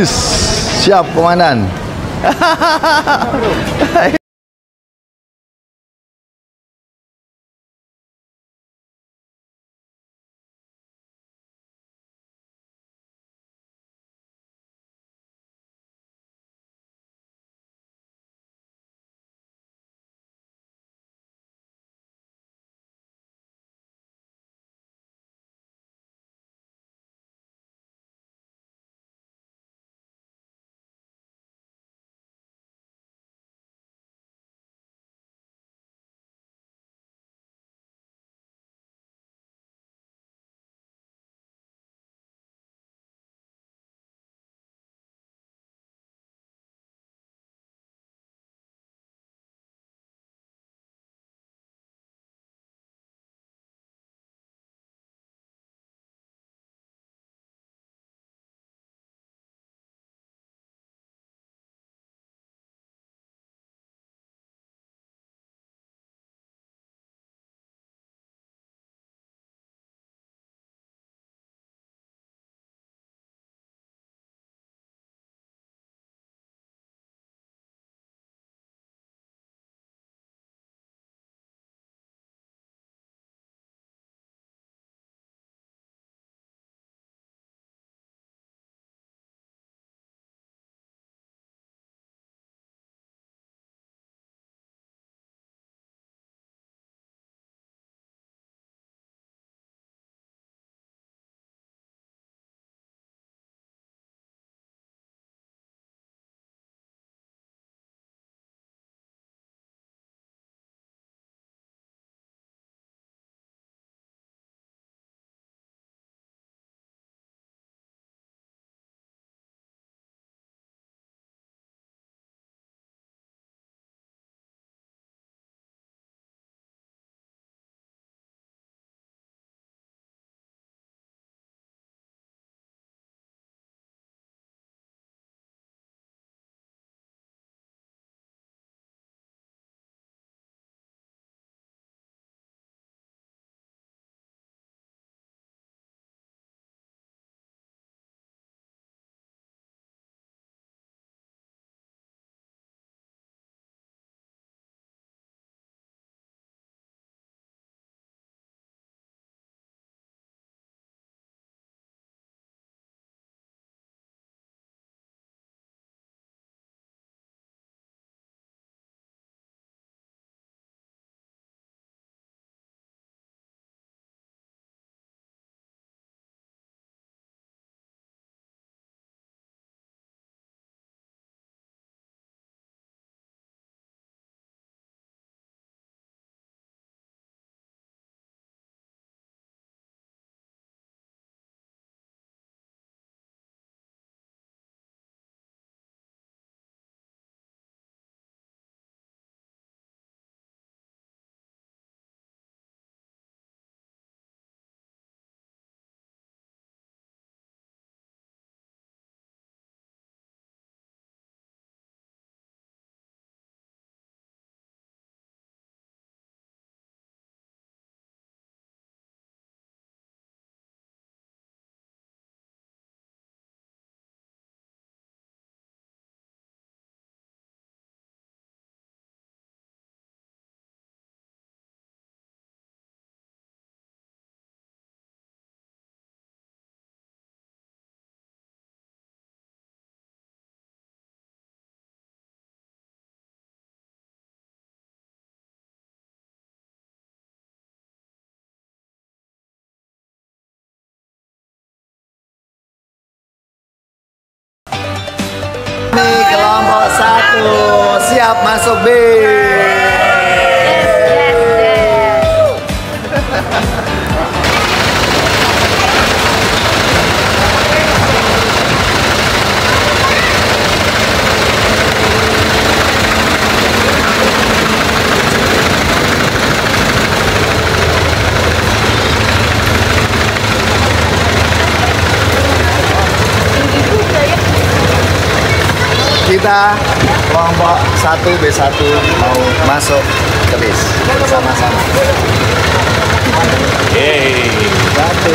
Is, siap komandan. Nih kelompok 1 siap masuk B. Kita kelompok 1 B1 mau masuk ke bis sama-sama. Yeay. Satu.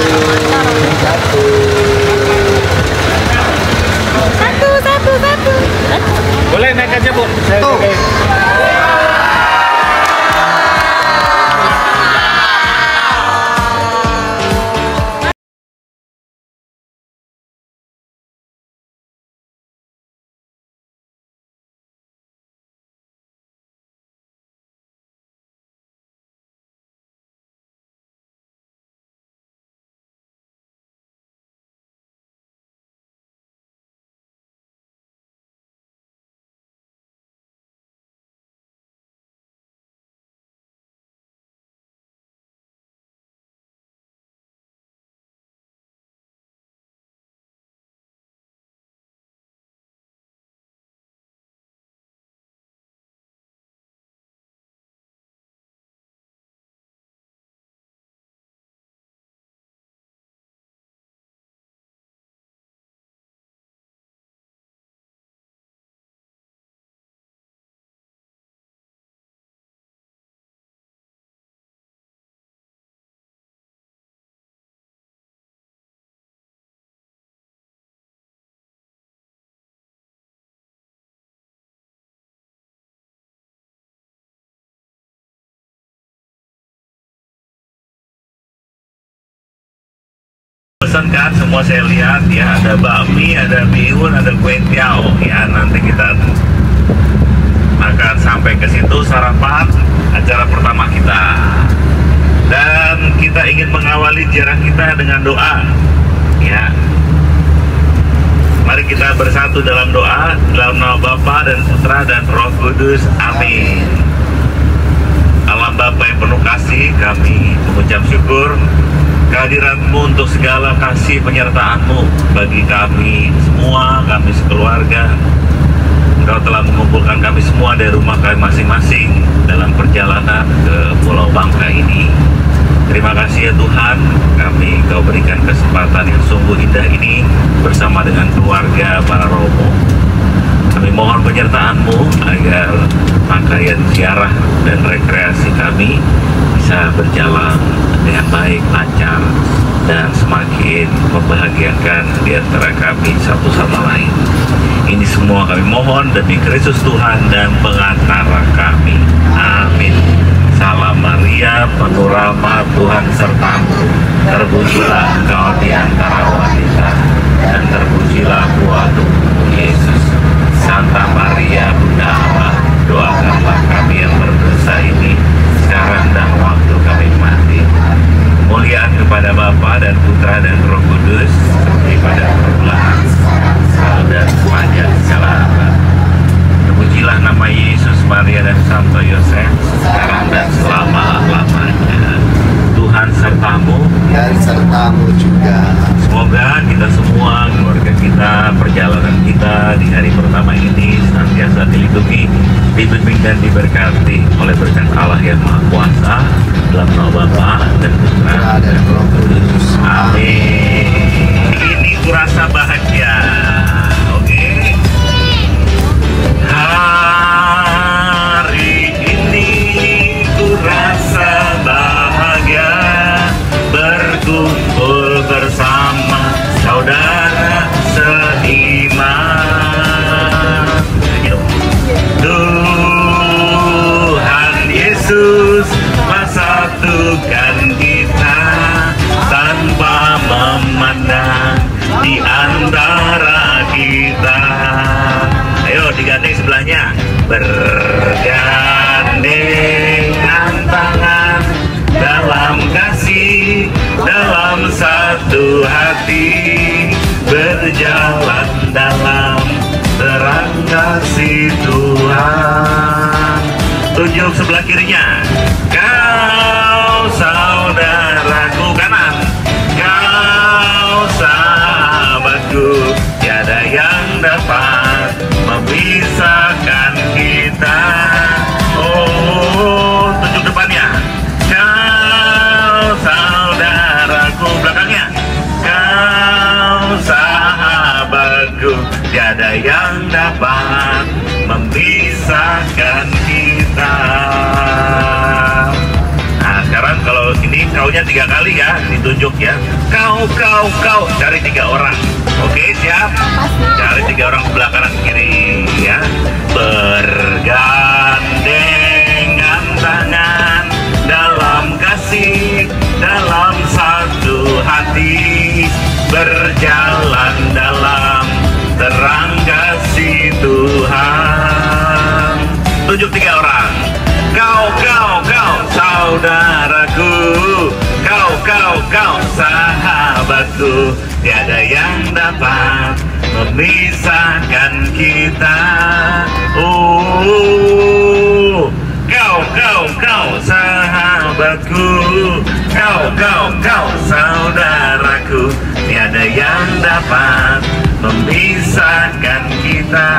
Pesan kan semua saya lihat ya, ada bakmi, ada bihun, ada kue tiaw ya. Nanti kita akan sampai ke situ sarapan acara pertama kita. Dan kita ingin mengawali ziarah kita dengan doa ya. Mari kita bersatu dalam doa, dalam nama Bapa dan Putra dan Roh Kudus. Amin. Allah Bapa yang penuh kasih, kami mengucap syukur kehadirat-Mu untuk segala kasih penyertaan-Mu bagi kami semua, kami sekeluarga. Engkau telah mengumpulkan kami semua dari rumah kami masing-masing dalam perjalanan ke Pulau Bangka ini. Terima kasih ya Tuhan, kami Kau berikan kesempatan yang sungguh indah ini bersama dengan keluarga para Romo. Kami mohon penyertaan-Mu agar rangkaian ziarah dan rekreasi kami bisa berjalan dengan baik, lancar, dan semakin membahagiakan di antara kami satu sama lain. Ini semua kami mohon demi Kristus Tuhan dan pengantara kami. Amin. Salam Maria, penuh rahmat, Tuhan sertamu. Terpujilah engkau di antara wanita, dan terpujilah buah tubuhmu Yesus. Santa Maria, Bunda Allah, doakanlah kami yang berdosa ini, sekarang dan waktu kami mati. Kemuliaan kepada Bapa dan Putra dan Roh Kudus, seperti pada permulaan, sekarang dan sepanjang segala abad. Terpujilah nama Yesus, Maria dan Santo Yosef, sekarang dan selama-lamanya. Tuhan sertamu dan sertamu juga. Semoga kita semua, keluarga kita, perjalanan kita di hari pertama ini senantiasa dilindungi, dibimbing dan diberkati oleh berkat Allah yang Maha Kuasa, dalam nama Bapa dan Putra dan Roh Kudus. Amin. Ini kurasa bahagia. Oke. Hari ini kurasa bahagia berkumpul bersama saudara seiman. Tuhan Yesus satukan kita tanpa memandang di antara kita. Ayo digandeng sebelahnya, bergandengan tangan dalam kasih, dalam satu hati, berjalan dalam terang kasih Tuhan. Tunjuk sebelah kirinya, kau saudaraku. Kanan, kau sahabatku, tiada yang dapat memisahkan kita. Oh, tunjuk depannya, kau saudaraku. Belakangnya, kau sahabatku, tiada yang dapat memisahkan kita. Nah sekarang kalau ini kaunya 3 kali ya, ditunjuk ya. Kau, cari 3 orang. Oke, siap? Cari 3 orang sebelah kanan kiri ya. Bergandengan tangan dalam kasih, dalam satu hati, berjalan dalam terang kasih Tuhan. Tunjuk 3 orang. Kau saudaraku, kau sahabatku, tiada yang dapat memisahkan kita. Oh, kau sahabatku, kau saudaraku, tiada yang dapat memisahkan kita.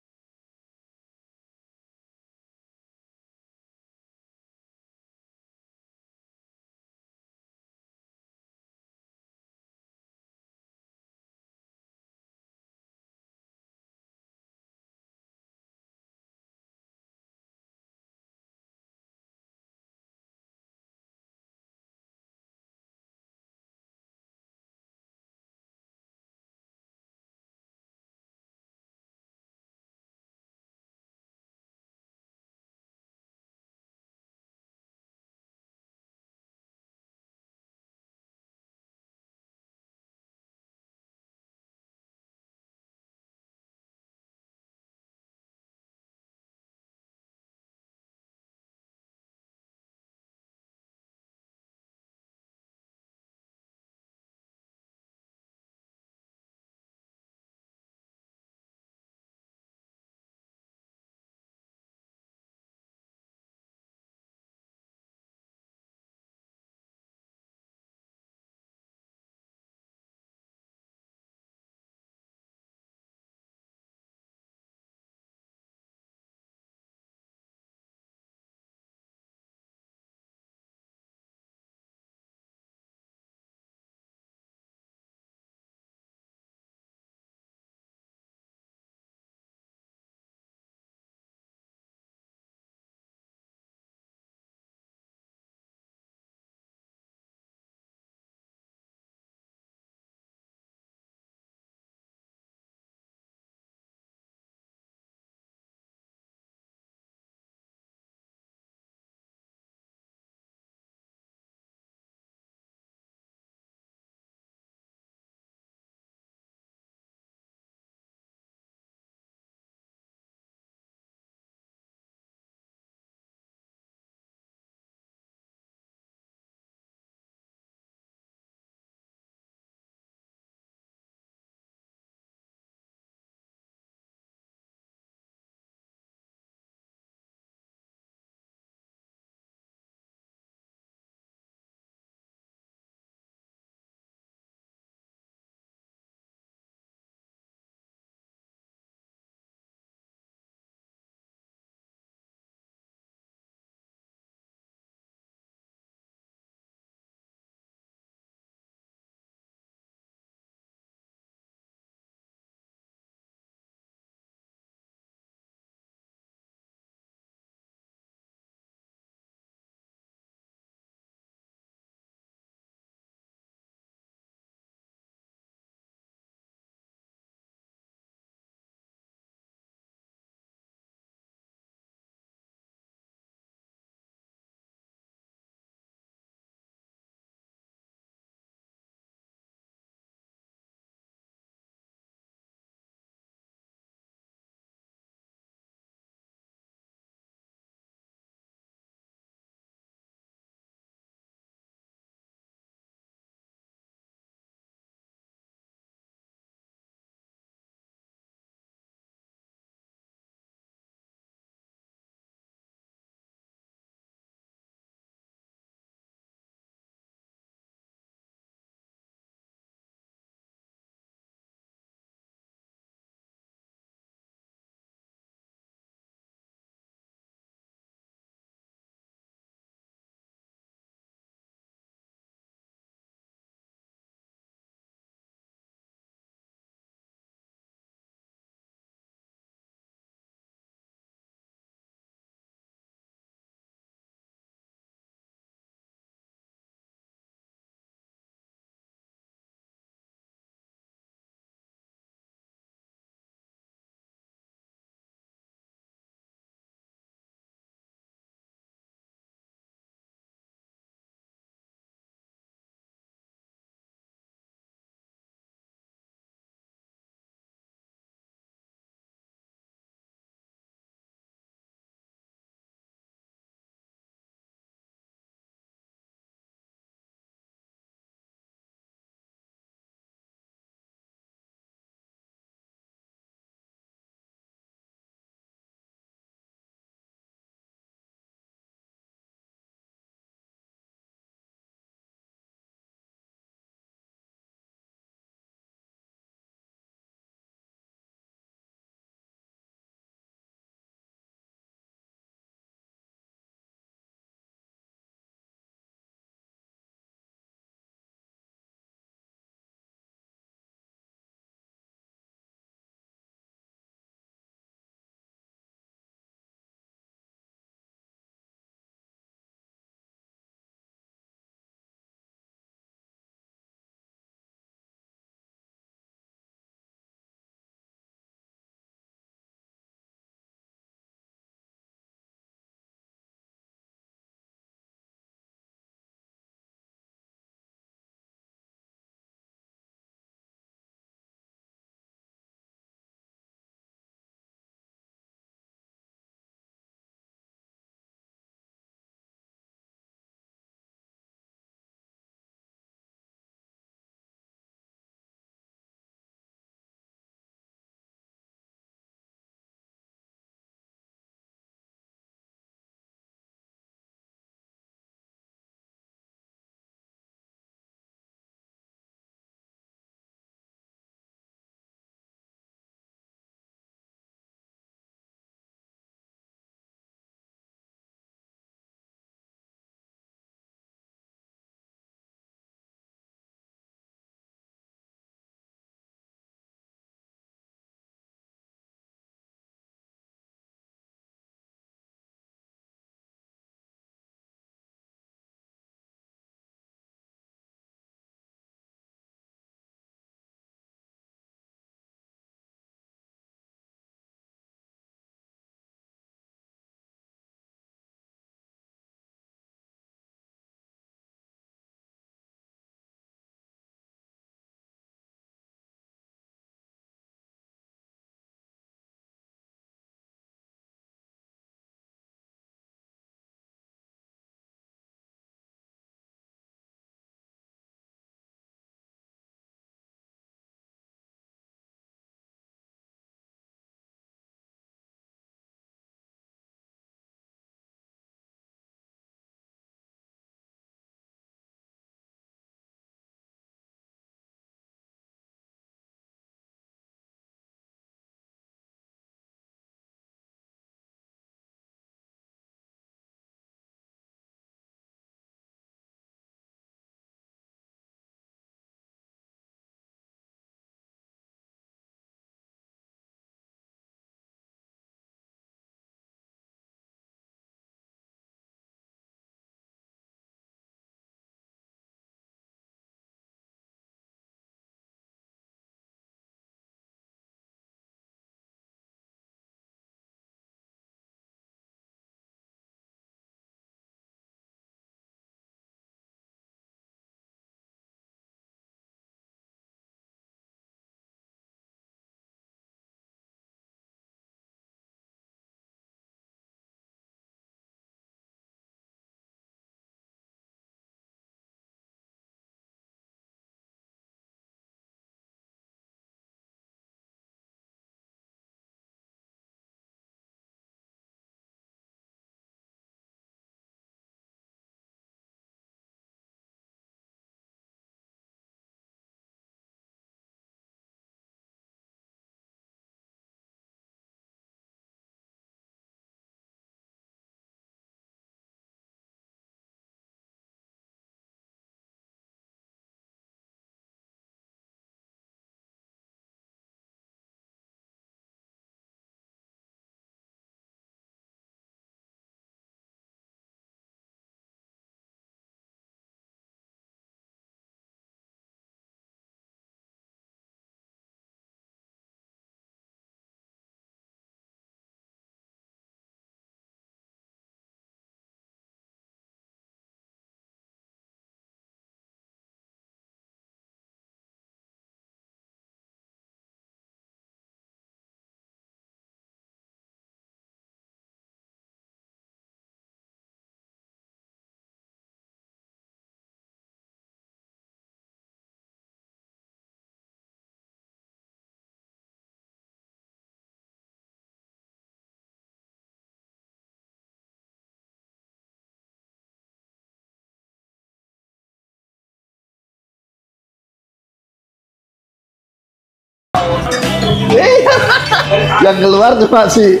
Yang keluar cuma si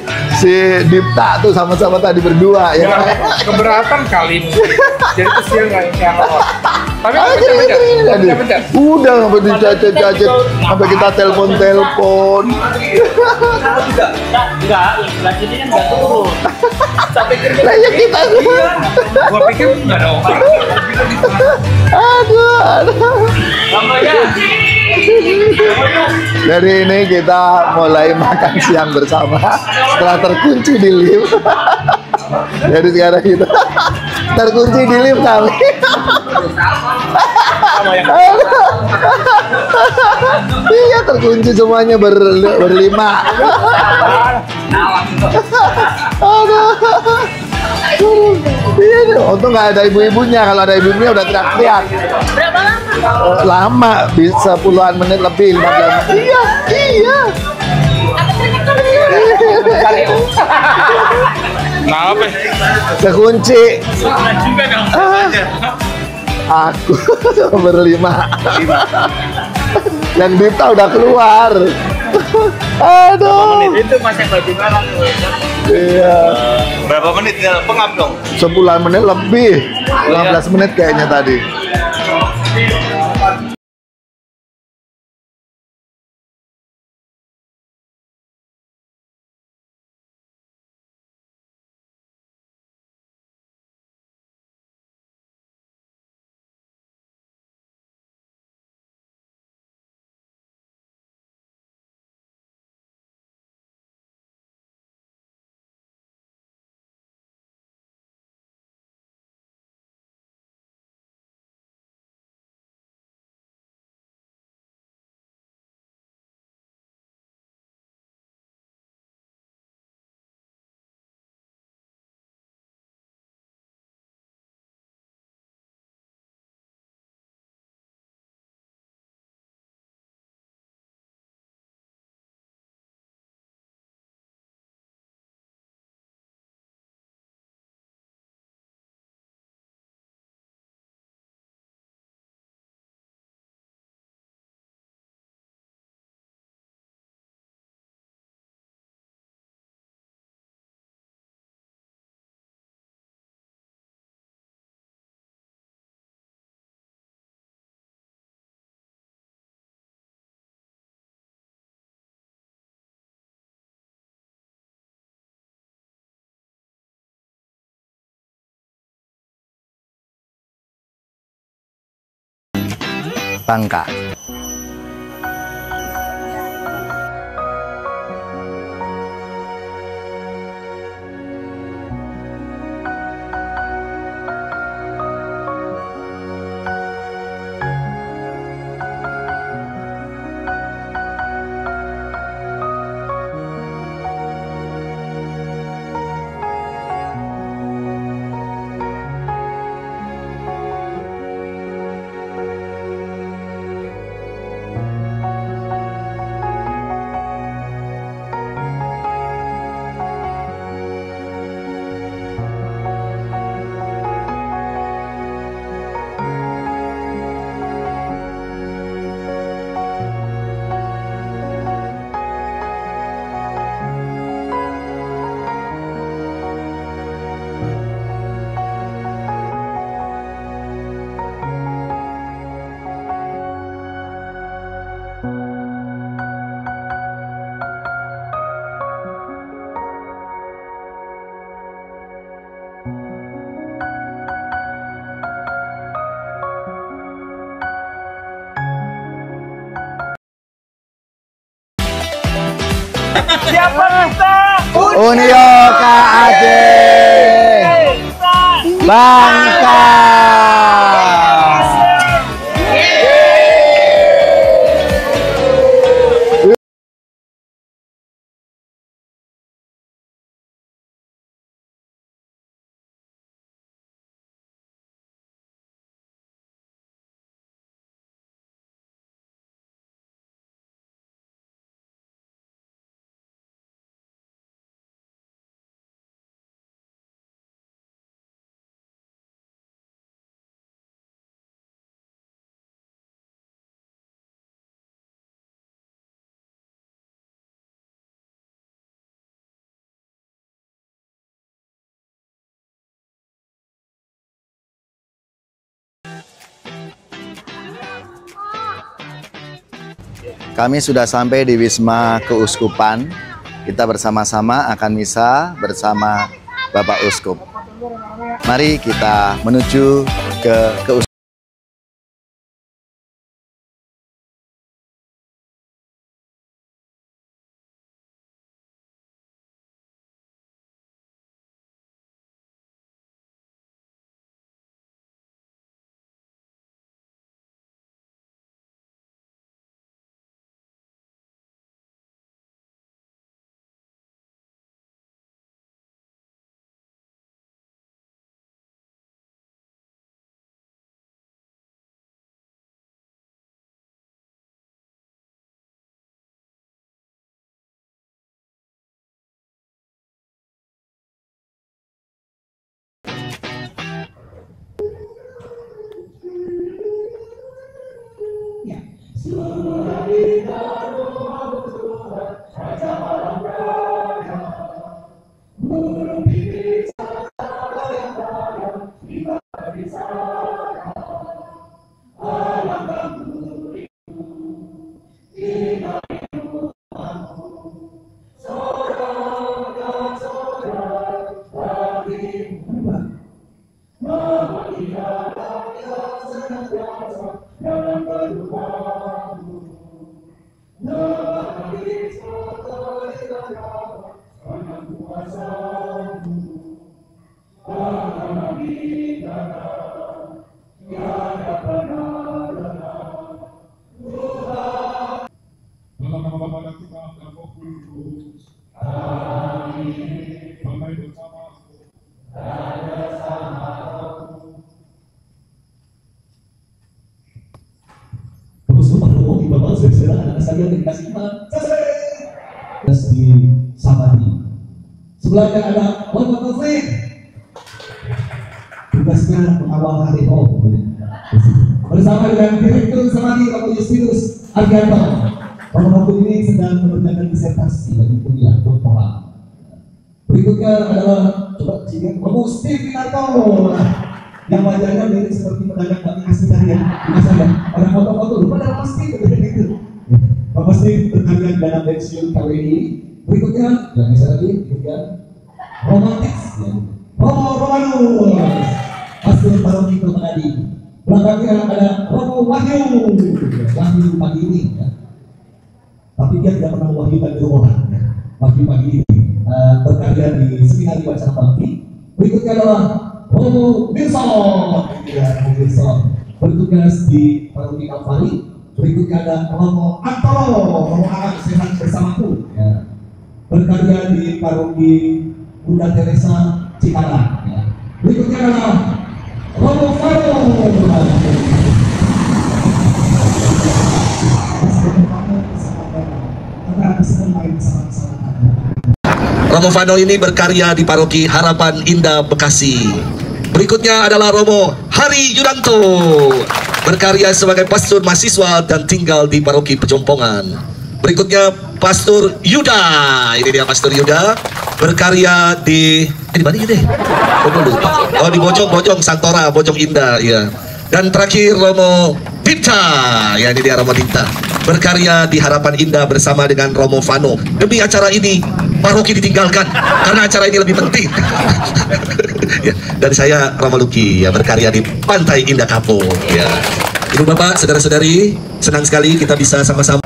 Dipta tuh sama-sama tadi berdua ya. Keberatan kali. Jadi kesian nggak yang tapi pencet. Udah sampai dicacet-cacet, sampai kita telepon. Enggak, ini kan nggak turun. Sampai Lah ya kita. Gua pikir nggak ada orang. Aduh. Namanya. Dari ini kita mulai makan siang bersama setelah terkunci di lift. Jadi sekarang kita terkunci di lift kami. Iya, terkunci semuanya berlima. Aduh. Iya, untung nggak ada ibu-ibunya. Kalau ada ibu-ibunya udah teriak-teriak. Berapa lama? Lama, bisa puluhan menit lebih, 15 menit. Iya. Kenapa? Kekunci. Juga dong. Aku berlima. Yang Dita udah keluar. Aduh. Itu masih baju merah. Iya. Berapa menit pengap dong? 10 menit lebih. 15 menit kayaknya tadi. Bangka. Siapa kita? Unio KAD Bangka. Kami sudah sampai di Wisma Keuskupan. Kita bersama-sama akan misa bersama Bapak Uskup. Mari kita menuju ke Keuskupan. Di Sabadi. Sebelahnya ada Bapak Taufik. Tugasnya mengawal hari bersama dengan Direktur Sabadi Bapak Justinus Argianto. Bapak ini sedang mengerjakan disertasi bagi kuliah doktoral. Berikutnya adalah coba cilik Bapak Steve Winarto yang wajahnya mirip seperti pedagang bakmi asli tadi ya. Ada foto-foto lupa ada pasti begitu. Bapak Steve berkarya dana pensiun KWI. Berikutnya, yang bisa lagi, berikutnya romantis, Romanus, Pastor Paroki Kelmanadi. Belakangnya ada Romo Wahyu pagi ini. Ya. Tapi dia tidak pernah mewahyukan ke orang. Ya. Wahyu pagi ini berkarya di Seminari Wacana Bakti. Berikutnya adalah Romo Wilson, bertugas di Paroki Kalvari. Berikutnya ada Romo Antoro, Romo Anak Sehat Bersamaku. Ya. Berkarya di Paroki Bunda Teresa Cikarang. Ya. Berikutnya adalah Romo Faro. Romo Fano ini berkarya di Paroki Harapan Indah Bekasi. Berikutnya adalah Romo Hari Yudanto, berkarya sebagai pastor mahasiswa dan tinggal di Paroki Pejompongan. Berikutnya Pastor Yuda, ini dia Pastor Yuda, berkarya di mana ini deh? Oh di Bojong Santora, Bojong Indah, ya. Dan terakhir Romo Dinta, ya ini dia Romo Dinta, berkarya di Harapan Indah bersama dengan Romo Fano. Demi acara ini paroki ditinggalkan karena acara ini lebih penting. Ya, dan saya Romo Luki, ya berkarya di Pantai Indah Kapuk. Ya. Ibu bapak, saudara-saudari, senang sekali kita bisa sama-sama.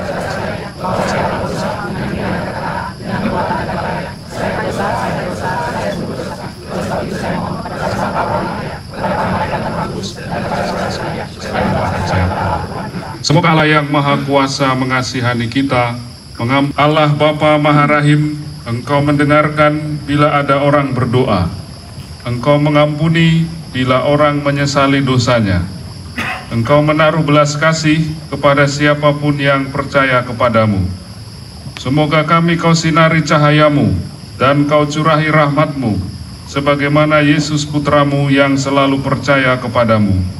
Semoga Allah yang Maha Kuasa mengasihani kita. Allah Bapa Maha Rahim, Engkau mendengarkan bila ada orang berdoa. Engkau mengampuni bila orang menyesali dosanya. Engkau menaruh belas kasih kepada siapapun yang percaya kepadamu. Semoga kami Kau sinari cahayamu dan Kau curahi rahmatmu, sebagaimana Yesus Putramu yang selalu percaya kepadamu.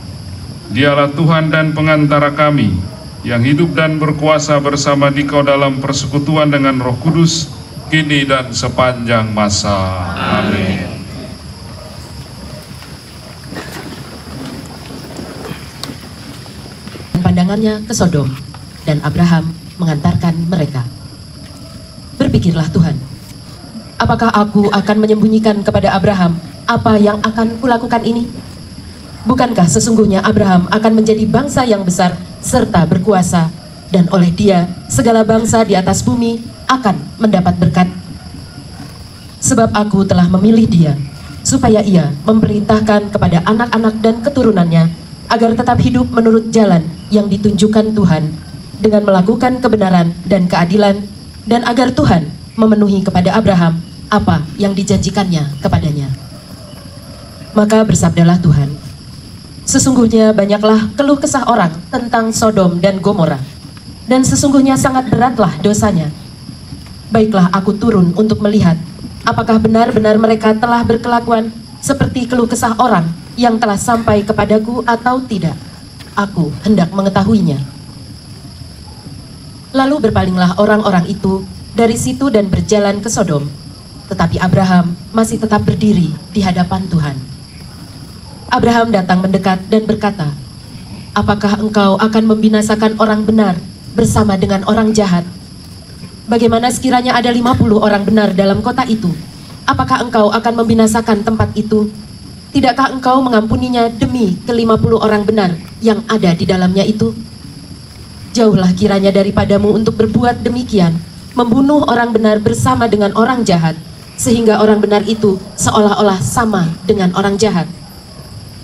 Dialah Tuhan dan pengantara kami, yang hidup dan berkuasa bersama Dikau dalam persekutuan dengan Roh Kudus, kini dan sepanjang masa. Amin. Pandangannya ke Sodom, dan Abraham mengantarkan mereka. Berpikirlah Tuhan, apakah aku akan menyembunyikan kepada Abraham apa yang akan kulakukan ini? Bukankah sesungguhnya Abraham akan menjadi bangsa yang besar serta berkuasa, dan oleh dia segala bangsa di atas bumi akan mendapat berkat? Sebab aku telah memilih dia, supaya ia memerintahkan kepada anak-anak dan keturunannya agar tetap hidup menurut jalan yang ditunjukkan Tuhan, dengan melakukan kebenaran dan keadilan, dan agar Tuhan memenuhi kepada Abraham apa yang dijanjikannya kepadanya. Maka bersabdalah Tuhan, sesungguhnya banyaklah keluh kesah orang tentang Sodom dan Gomora, dan sesungguhnya sangat beratlah dosanya. Baiklah aku turun untuk melihat apakah benar-benar mereka telah berkelakuan seperti keluh kesah orang yang telah sampai kepadaku atau tidak. Aku hendak mengetahuinya. Lalu berpalinglah orang-orang itu dari situ dan berjalan ke Sodom. Tetapi Abraham masih tetap berdiri di hadapan Tuhan. Abraham datang mendekat dan berkata, apakah engkau akan membinasakan orang benar bersama dengan orang jahat? Bagaimana sekiranya ada 50 orang benar dalam kota itu? Apakah engkau akan membinasakan tempat itu? Tidakkah engkau mengampuninya demi ke-50 orang benar yang ada di dalamnya itu? Jauhlah kiranya daripadamu untuk berbuat demikian, membunuh orang benar bersama dengan orang jahat, sehingga orang benar itu seolah-olah sama dengan orang jahat.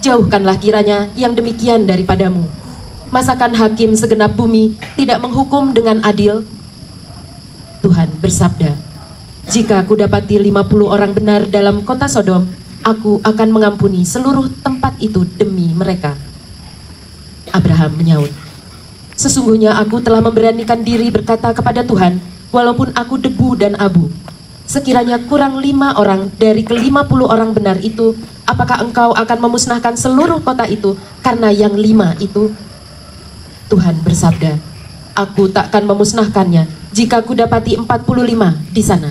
Jauhkanlah kiranya yang demikian daripadamu. Masakan hakim segenap bumi tidak menghukum dengan adil? Tuhan bersabda, jika aku dapati 50 orang benar dalam kota Sodom, aku akan mengampuni seluruh tempat itu demi mereka. Abraham menyaut, sesungguhnya aku telah memberanikan diri berkata kepada Tuhan, walaupun aku debu dan abu. Sekiranya kurang 5 orang dari ke-50 orang benar itu, apakah engkau akan memusnahkan seluruh kota itu karena yang 5 itu? Tuhan bersabda, aku takkan memusnahkannya jika ku dapati 45 di sana.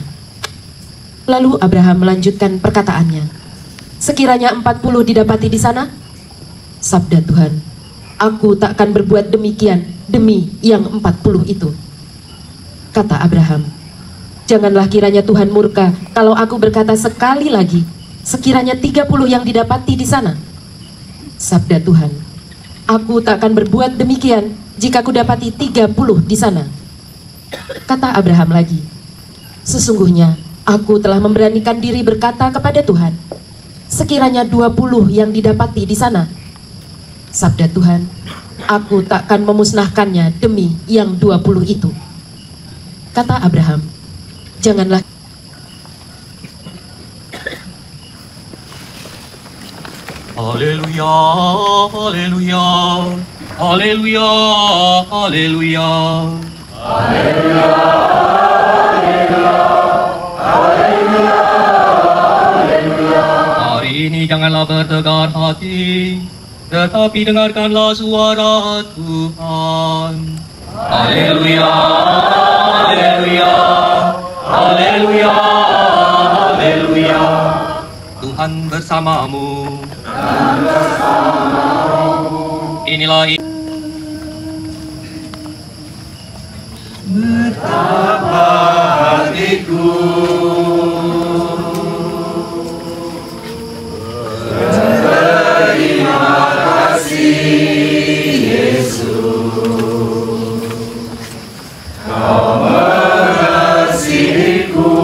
Lalu Abraham melanjutkan perkataannya, sekiranya 40 didapati di sana, sabda Tuhan, aku takkan berbuat demikian demi yang 40 itu. Kata Abraham, janganlah kiranya Tuhan murka kalau aku berkata sekali lagi, sekiranya 30 yang didapati di sana. Sabda Tuhan, aku takkan berbuat demikian jika ku dapati 30 di sana. Kata Abraham lagi, sesungguhnya aku telah memberanikan diri berkata kepada Tuhan, sekiranya 20 yang didapati di sana. Sabda Tuhan, aku takkan memusnahkannya demi yang 20 itu. Kata Abraham, janganlah. Haleluya, haleluya, haleluya, haleluya. Haleluya, haleluya, haleluya, haleluya. Hari ini janganlah bertegar hati, tetapi dengarkanlah suara Tuhan. Haleluya, haleluya, haleluya, haleluya. Tuhan bersamamu. Tuhan bersamamu. Inilah betapa hatiku berterima kasih Yesus, Kau mengasihiku,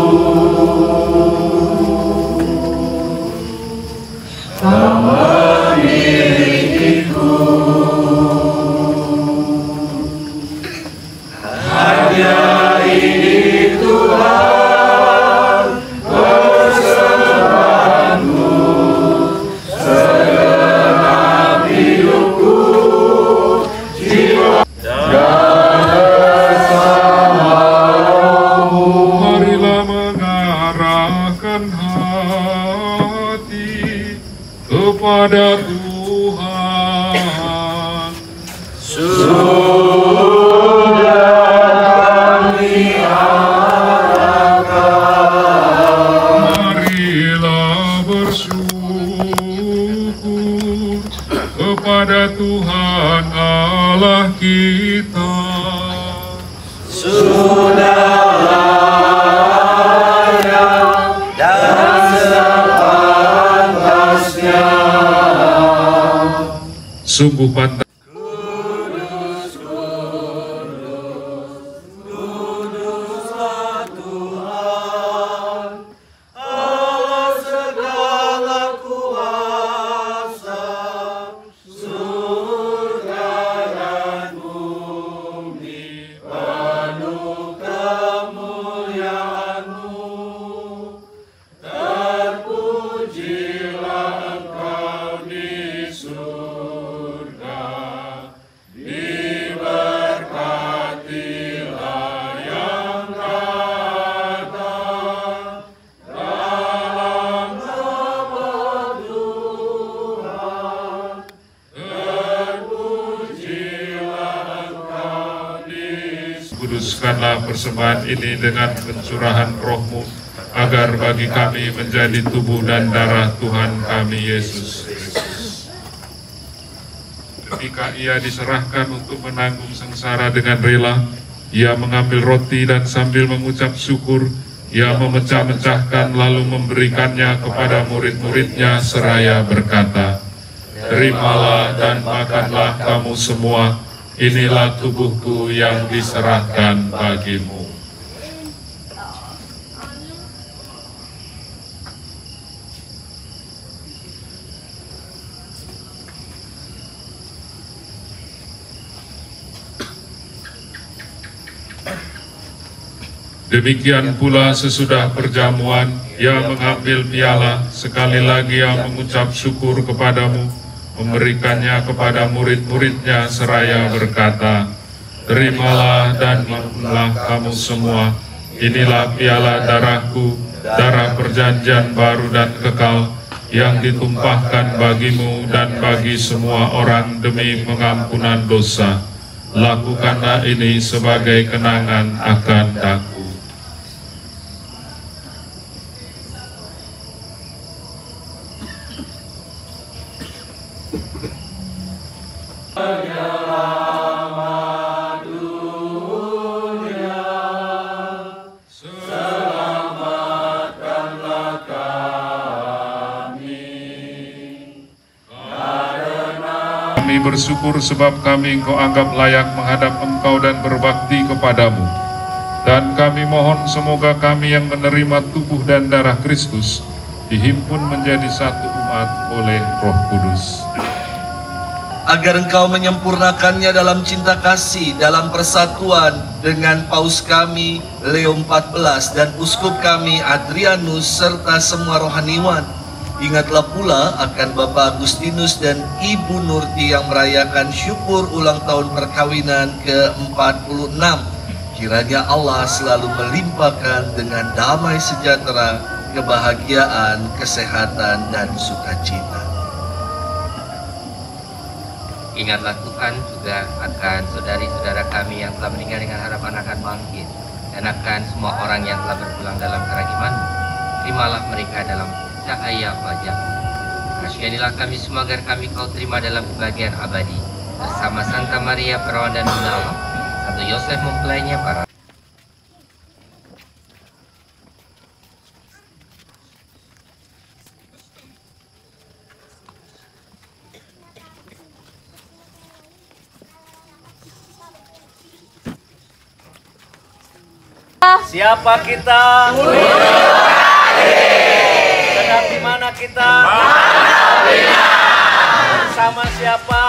Kau memilikiku. Hanya ini Tuhan persembahanku, segenap hidupku, jiwa dan bersama Rohmu. Marilah mengarahkan hati kepada Tuhan. Marilah bersyukur kepada Tuhan Allah kita. Sungguh pantas kuduskanlah persembahan ini dengan pencurahan roh-Mu, agar bagi kami menjadi tubuh dan darah Tuhan kami Yesus Kristus. Ketika Ia diserahkan untuk menanggung sengsara dengan rela, Ia mengambil roti dan sambil mengucap syukur, Ia memecah-mecahkan lalu memberikannya kepada murid-muridnya seraya berkata, "Terimalah dan makanlah kamu semua, inilah tubuhku yang diserahkan bagimu." Demikian pula sesudah perjamuan, Ia mengambil piala, sekali lagi Ia mengucap syukur kepadamu, memberikannya kepada murid-muridnya seraya berkata, "Terimalah dan minumlah kamu semua, inilah piala darahku, darah perjanjian baru dan kekal, yang ditumpahkan bagimu dan bagi semua orang demi pengampunan dosa. Lakukanlah ini sebagai kenangan akan aku." Kami bersyukur sebab kami Engkau anggap layak menghadap Engkau dan berbakti kepadamu. Dan kami mohon semoga kami yang menerima tubuh dan darah Kristus dihimpun menjadi satu umat oleh Roh Kudus. Agar Engkau menyempurnakannya dalam cinta kasih, dalam persatuan dengan Paus kami Leo XIV dan Uskup kami Adrianus serta semua rohaniwan. Ingatlah pula akan Bapak Agustinus dan Ibu Nurti yang merayakan syukur ulang tahun perkawinan ke-46. Kiranya Allah selalu melimpahkan dengan damai sejahtera, kebahagiaan, kesehatan, dan sukacita. Ingatlah Tuhan juga akan saudari-saudara kami yang telah meninggal dengan harapan akan bangkit, dan akan semua orang yang telah berpulang dalam kerahiman-Mu. Terimalah mereka dalam cahaya wajah-Mu. Kasihanilah kami semua agar kami Kau terima dalam kebahagiaan abadi bersama Santa Maria Perawan dan Bunda Allah, Santo Yosef mempelainya, para siapa kita? Sedang di mana kita? Bersama siapa?